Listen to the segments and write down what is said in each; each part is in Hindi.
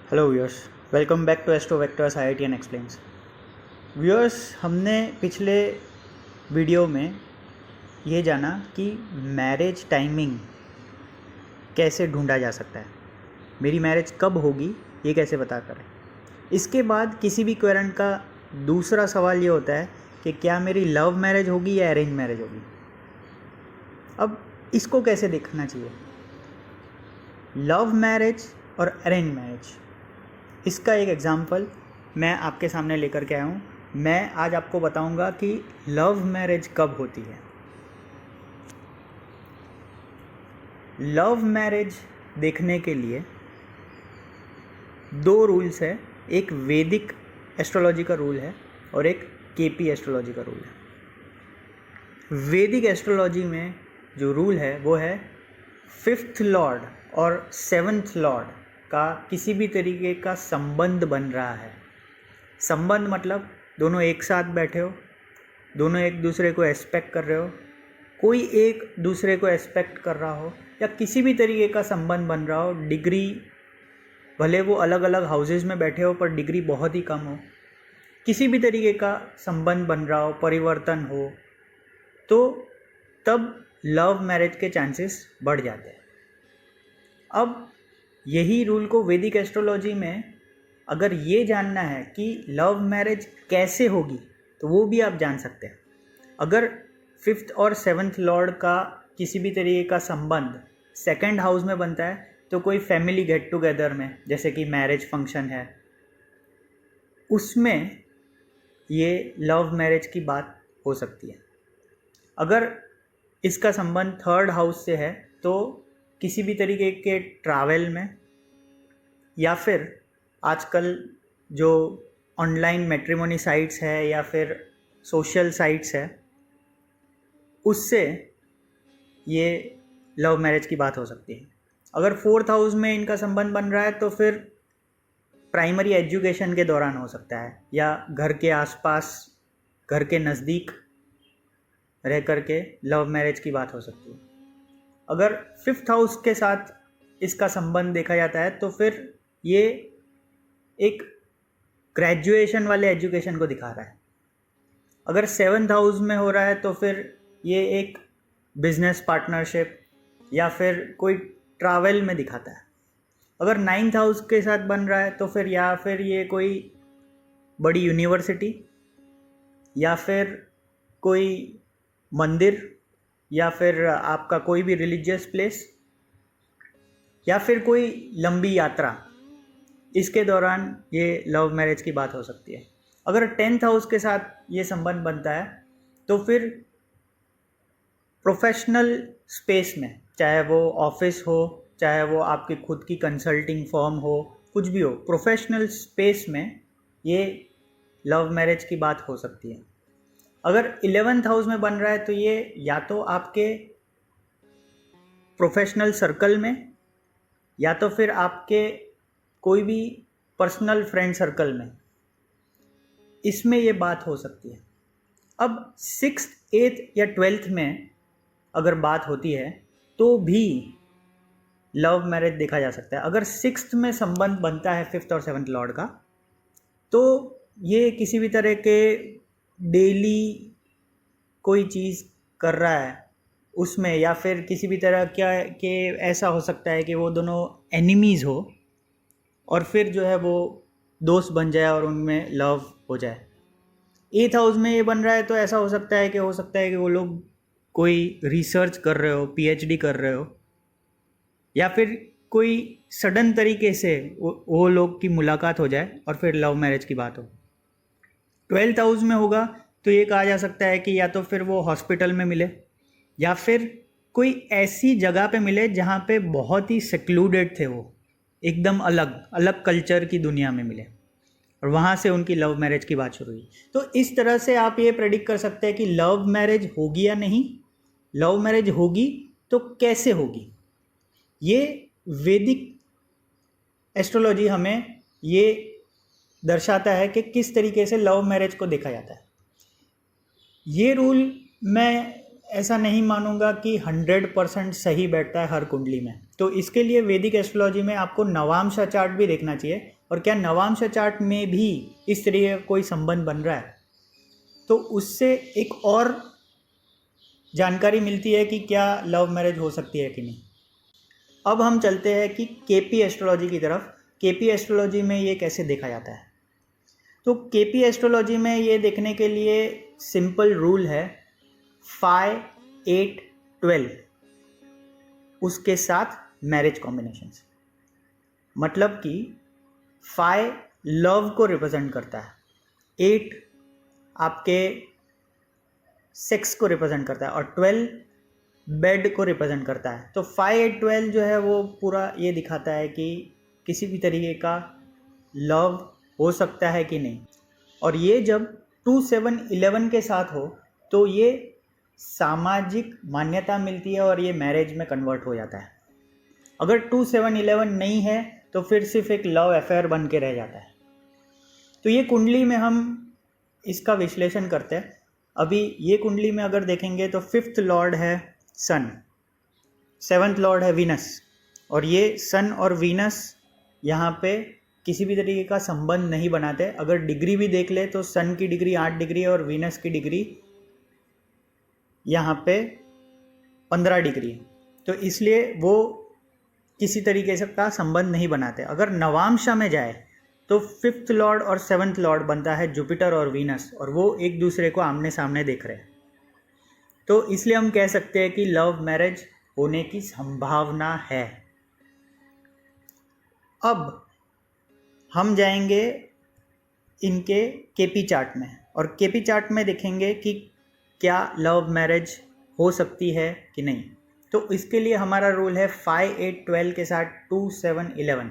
Hello viewers, welcome back to Astro Vectors IIT and explains. Viewers, हमने पिछले वीडियो में ये जाना कि मैरिज टाइमिंग कैसे ढूंढा जा सकता है, मेरी मैरिज कब होगी ये कैसे पता करें। इसके बाद किसी भी क्वेश्चन का दूसरा सवाल ये होता है कि क्या मेरी लव मैरिज होगी या अरेंज मैरिज होगी। अब इसको कैसे देखना चाहिए, लव मैरिज और अरेंज मैरिज, इसका एक एग्जाम्पल मैं आपके सामने लेकर के आया हूँ। मैं आज आपको बताऊँगा कि लव मैरिज कब होती है। लव मैरिज देखने के लिए दो रूल्स है, एक वैदिक एस्ट्रोलॉजी का रूल है और एक केपी एस्ट्रोलॉजी का रूल है। वैदिक एस्ट्रोलॉजी में जो रूल है वो है 5th लॉर्ड और 7th लॉर्ड का किसी भी तरीके का संबंध बन रहा है। संबंध मतलब दोनों एक साथ बैठे हो, दोनों एक दूसरे को एस्पेक्ट कर रहे हो, कोई एक दूसरे को एस्पेक्ट कर रहा हो, या किसी भी तरीके का संबंध बन रहा हो। डिग्री भले वो अलग अलग हाउसेस में बैठे हो पर डिग्री बहुत ही कम हो, किसी भी तरीके का संबंध बन रहा हो, परिवर्तन हो, तो तब लव मैरिज के चांसेस बढ़ जाते हैं। अब यही रूल को वैदिक एस्ट्रोलॉजी में अगर ये जानना है कि लव मैरिज कैसे होगी तो वो भी आप जान सकते हैं। अगर 5th और 7th लॉर्ड का किसी भी तरीके का संबंध 2nd हाउस में बनता है तो कोई फैमिली गेट टुगेदर में, जैसे कि मैरिज फंक्शन है, उसमें ये लव मैरिज की बात हो सकती है। अगर इसका संबंध 3rd हाउस से है तो किसी भी तरीके के ट्रैवल में, या फिर आजकल जो ऑनलाइन मैट्रिमोनी साइट्स है या फिर सोशल साइट्स है, उससे ये लव मैरिज की बात हो सकती है। अगर 4th हाउस में इनका संबंध बन रहा है तो फिर प्राइमरी एजुकेशन के दौरान हो सकता है, या घर के आसपास, घर के नज़दीक रह कर के लव मैरिज की बात हो सकती है। अगर 5th हाउस के साथ इसका संबंध देखा जाता है तो फिर ये एक ग्रेजुएशन वाले एजुकेशन को दिखा रहा है। अगर 7th हाउस में हो रहा है तो फिर ये एक बिजनेस पार्टनरशिप या फिर कोई ट्रैवल में दिखाता है। अगर 9th हाउस के साथ बन रहा है तो फिर या फिर ये कोई बड़ी यूनिवर्सिटी, या फिर कोई मंदिर, या फिर आपका कोई भी रिलीजियस प्लेस, या फिर कोई लंबी यात्रा, इसके दौरान ये लव मैरिज की बात हो सकती है। अगर 10th हाउस के साथ ये संबंध बनता है तो फिर प्रोफेशनल स्पेस में, चाहे वो ऑफिस हो, चाहे वो आपकी खुद की कंसल्टिंग फर्म हो, कुछ भी हो, प्रोफेशनल स्पेस में ये लव मैरिज की बात हो सकती है। अगर 11th हाउस में बन रहा है तो ये या तो आपके प्रोफेशनल सर्कल में, या तो फिर आपके कोई भी पर्सनल फ्रेंड सर्कल में, इसमें ये बात हो सकती है। अब 6th, 8th या 12th में अगर बात होती है तो भी लव मैरिज देखा जा सकता है। अगर 6th में संबंध बनता है 5th और 7th लॉर्ड का, तो ये किसी भी तरह के डेली कोई चीज़ कर रहा है उसमें, या फिर किसी भी तरह क्या के ऐसा हो सकता है कि वो दोनों एनिमीज़ हो और फिर जो है वो दोस्त बन जाए और उनमें लव हो जाए। 8th हाउस में ये बन रहा है तो ऐसा हो सकता है कि वो लोग कोई रिसर्च कर रहे हो, PhD कर रहे हो, या फिर कोई सडन तरीके से वो लोग की मुलाकात हो जाए और फिर लव मैरिज की बात हो। 12th हाउस में होगा तो ये कहा जा सकता है कि या तो फिर वो हॉस्पिटल में मिले, या फिर कोई ऐसी जगह पे मिले जहाँ पे बहुत ही सेक्लूडेड थे, वो एकदम अलग कल्चर की दुनिया में मिले और वहाँ से उनकी लव मैरिज की बात शुरू हुई। तो इस तरह से आप ये प्रेडिक्ट कर सकते हैं कि लव मैरिज होगी या नहीं। लव मैरिज होगी तो कैसे होगी, ये वैदिक एस्ट्रोलॉजी हमें ये दर्शाता है कि किस तरीके से लव मैरिज को देखा जाता है। ये रूल मैं ऐसा नहीं मानूंगा कि 100% सही बैठता है हर कुंडली में। तो इसके लिए वैदिक एस्ट्रोलॉजी में आपको नवांश चार्ट भी देखना चाहिए और क्या नवांश चार्ट में भी इस तरह का कोई संबंध बन रहा है, तो उससे एक और जानकारी मिलती है कि क्या लव मैरिज हो सकती है कि नहीं। अब हम चलते हैं कि केपी एस्ट्रोलॉजी की तरफ। केपी एस्ट्रोलॉजी में ये कैसे देखा जाता है। तो केपी एस्ट्रोलॉजी में ये देखने के लिए सिंपल रूल है 5, 8, 12 उसके साथ मैरिज कॉम्बिनेशंस। मतलब कि 5 लव को रिप्रेजेंट करता है, 8 आपके सेक्स को रिप्रेजेंट करता है और 12 बेड को रिप्रेजेंट करता है। तो 5, 8, 12 जो है वो पूरा ये दिखाता है कि किसी भी तरीके का लव हो सकता है कि नहीं। और ये जब 2, 7, 11 के साथ हो तो ये सामाजिक मान्यता मिलती है और ये मैरिज में कन्वर्ट हो जाता है। अगर 2, 7, 11 नहीं है तो फिर सिर्फ एक लव अफेयर बन के रह जाता है। तो ये कुंडली में हम इसका विश्लेषण करते हैं। अभी ये कुंडली में अगर देखेंगे तो 5th लॉर्ड है सन, 7th लॉर्ड है वीनस, और ये सन और वीनस यहाँ पे किसी भी तरीके का संबंध नहीं बनाते। अगर डिग्री भी देख ले तो सन की डिग्री 8 डिग्री है और वीनस की डिग्री यहाँ पे 15 डिग्री है। तो इसलिए वो किसी तरीके से का संबंध नहीं बनाते। अगर नवांशा में जाए तो 5th लॉर्ड और 7th लॉर्ड बनता है जुपिटर और वीनस, और वो एक दूसरे को आमने सामने देख रहे हैं। तो इसलिए हम कह सकते हैं कि लव मैरिज होने की संभावना है। अब हम जाएंगे इनके केपी चार्ट में, और केपी चार्ट में देखेंगे कि क्या लव मैरिज हो सकती है कि नहीं। तो इसके लिए हमारा रूल है 5, 8, 12 के साथ 2, 7, 11,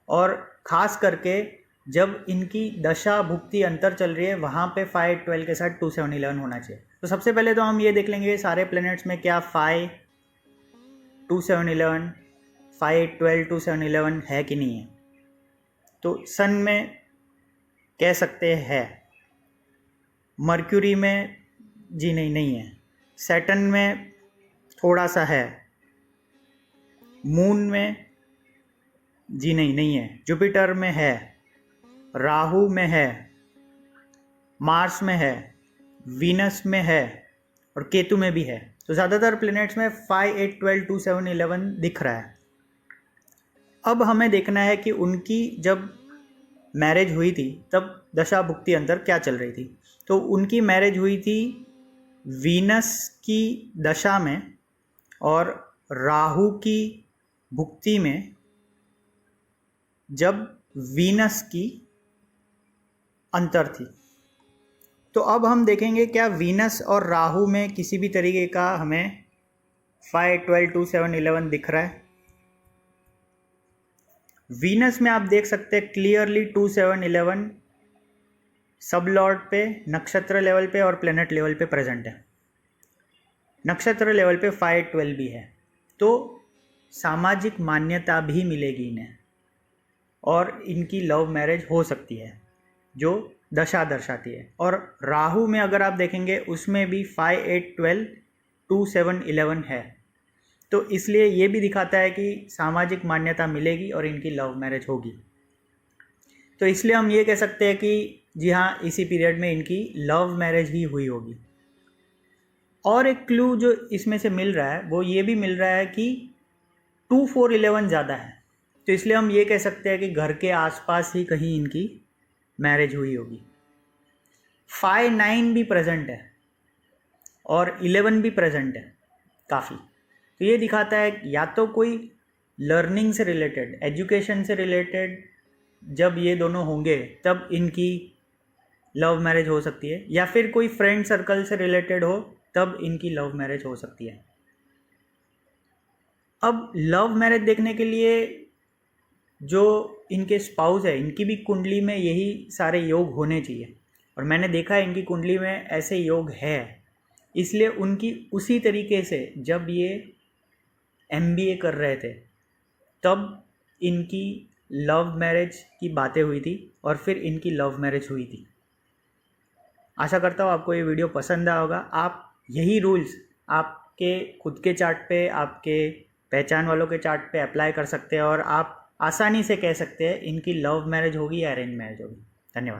और ख़ास करके जब इनकी दशा भुक्ति अंतर चल रही है वहाँ पे 5, 8, 12 के साथ 2, 7, 11 होना चाहिए। तो सबसे पहले तो हम ये देख लेंगे सारे प्लैनेट्स में क्या 5, 2, 7, 11, 5, 8, 12, 2, 7, 11 है कि नहीं है। तो सन में कह सकते हैं, मर्क्यूरी में जी नहीं है, सैटर्न में थोड़ा सा है, मून में जी नहीं है, जुपिटर में है, राहु में है, मार्स में है, वीनस में है और केतु में भी है। तो ज़्यादातर प्लैनेट्स में 5, 8, 12, 2, 7, 11 दिख रहा है। अब हमें देखना है कि उनकी जब मैरिज हुई थी तब दशा भुक्ति अंतर क्या चल रही थी। तो उनकी मैरिज हुई थी वीनस की दशा में और राहु की भुक्ति में, जब वीनस की अंतर थी। तो अब हम देखेंगे क्या वीनस और राहु में किसी भी तरीके का हमें 5, 12, 2, 7, 11 दिख रहा है। वीनस में आप देख सकते हैं क्लियरली 2, 7, 11 सब लॉर्ड पे, नक्षत्र लेवल पे और प्लेनेट लेवल पे प्रेजेंट है। नक्षत्र लेवल पे 5, 12 भी है। तो सामाजिक मान्यता भी मिलेगी इन्हें और इनकी लव मैरिज हो सकती है जो दशा दर्शाती है। और राहु में अगर आप देखेंगे उसमें भी 5, 8, 12, 2, 7, 11 है। तो इसलिए ये भी दिखाता है कि सामाजिक मान्यता मिलेगी और इनकी लव मैरिज होगी। तो इसलिए हम ये कह सकते हैं कि जी हाँ, इसी पीरियड में इनकी लव मैरिज ही हुई होगी। और एक क्लू जो इसमें से मिल रहा है वो ये भी मिल रहा है कि 2, 4, 11 ज़्यादा है। तो इसलिए हम ये कह सकते हैं कि घर के आसपास ही कहीं इनकी मैरिज हुई होगी। 5, 9 भी प्रेजेंट है और 11 भी प्रेजेंट है काफ़ी। तो ये दिखाता है या तो कोई लर्निंग से रिलेटेड, एजुकेशन से रिलेटेड जब ये दोनों होंगे तब इनकी लव मैरिज हो सकती है, या फिर कोई फ्रेंड सर्कल से रिलेटेड हो तब इनकी लव मैरिज हो सकती है। अब लव मैरिज देखने के लिए जो इनके स्पाउस है इनकी भी कुंडली में यही सारे योग होने चाहिए, और मैंने देखा है इनकी कुंडली में ऐसे योग है। इसलिए उनकी उसी तरीके से जब ये MBA कर रहे थे तब इनकी लव मैरिज की बातें हुई थी और फिर इनकी लव मैरिज हुई थी। आशा करता हूँ आपको ये वीडियो पसंद आया होगा। आप यही रूल्स आपके खुद के चार्ट पे, आपके पहचान वालों के चार्ट पे अप्लाई कर सकते हैं और आप आसानी से कह सकते हैं इनकी लव मैरिज होगी या अरेंज मैरिज होगी। धन्यवाद।